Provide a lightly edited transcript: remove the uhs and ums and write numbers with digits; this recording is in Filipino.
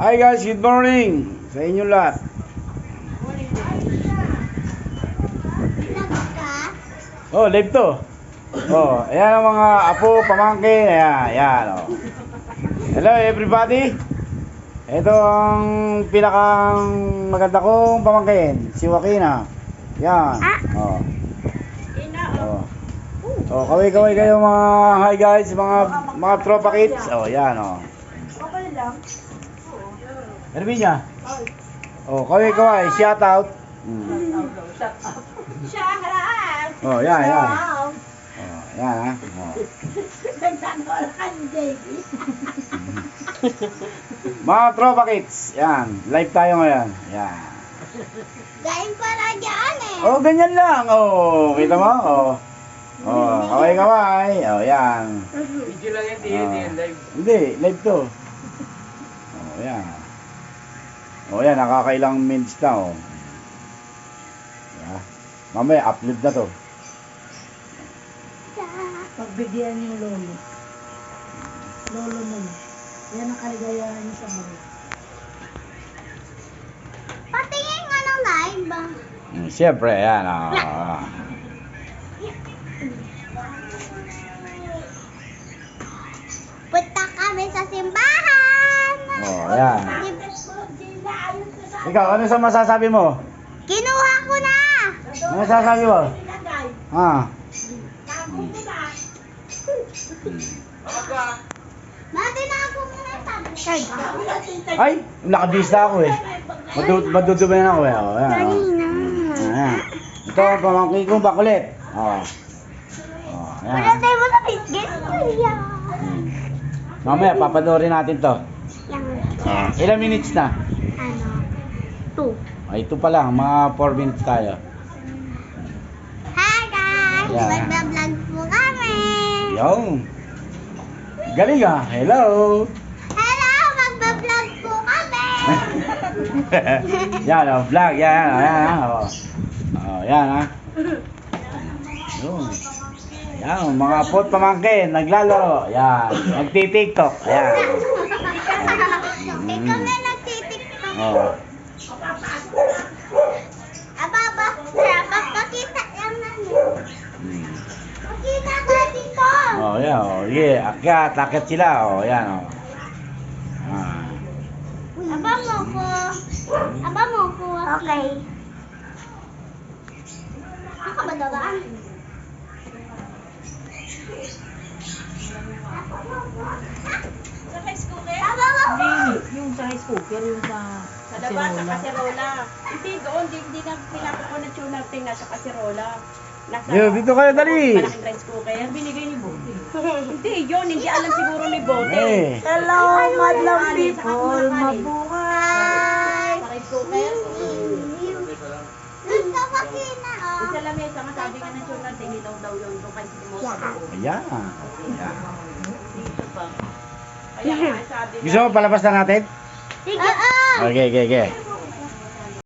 Hi guys, good morning sa inyo lahat. Oh, live to. Oh, ayan ang mga apo, pamangkin. Ayan, oh. Hello everybody. Ito ang pinakang maganda kong pamangkin, si Joaquina. Yan. Oh. Oh. Oh, kaway-kaway kayo mga hi guys, mga tropa kids. Oh, yan oh. Okay lang. Ano ba niya? Oh, kaway-kaway, shout out. Shout out! Oh, yan, yan. Oh, yan ha. Oh. Nagtanol ka ni David. Mga tropa kids, yan. Live tayo ngayon. Yan. Galing pala dyan eh. Oh, ganyan lang. Oh, kita mo? Oh. Oh, kaway-kaway. Oh, yan. Video lang yan, hindi live. Hindi, live to. Oh, yan. Oh, yan, nakakailang minutes na, oh. Yeah. Mamaya, upload na to. Pagbigyan niyo lolo. Lolo mo na. Yan ang kaligayahan niyo sa buhay. Patingin nga ng live ba? Siyempre, yan, oh. Punta kami sa simbahan. Oh, yan. Ikaw, ano sa masasabi mo? Kinuha ko na. Ano masasabi mo? Ah. Mati na ako muna tablet. Ay, nakabisa ako eh. Madudubayan ako eh. Oh, yan, oh. Ayan. Ito ang pamangkin kong bakulit. Oh. Oh, Wala yan. tayo mo sa biscuit. Kuya. Mamaya, papanoorin natin to. Yan. Ilang minutes na? Ano? 2. Ay, ito pa lang. Mga 4 minutes tayo. Hi guys! Yeah. Magbablog po kami! Yung. Galing ah. Hello. Hello! Magbablog po kami! Yan oh, vlog. Yan, yan. Oh. Oh, yan ah. Yun. Yan, mga pot pamangkin, naglalaro. Yan, nagti-tiktok. Ayan. Ikaw na nagtitiktok. Oh. Ababa, dapat pakita lang namin. Mm. Pakita ka dito! Oh, yan oh. Yeah, akyat sila. Oh, yan oh. Ah. Aba mo ko. Aba mo ko. Okay. Ako ba dadaan? Sa rice cooker? Aba mo ko. Yung sa rice cooker, yung sa Sa labas, sa kaserola. Hindi doon, hindi na pinapakunat yung natin nasa kaserola. Nasa Yo, dito kayo, dali. malaking rice cooker. binigay ni Bote. Hindi yun, hindi alam siguro ni Bote. Eh. Hello, madlang people. Mabuhay! Sa rice cooker. Doon sa makina, oh. Yung sa lamesa, nga sabi nga ng tune natin, hindi daw yun. Doon kasi si Mosa doon. Ayan. Ayan. Dito pa. Kaya nga sabi Gusto mo palabas na natin? Sige. Oo. Okay.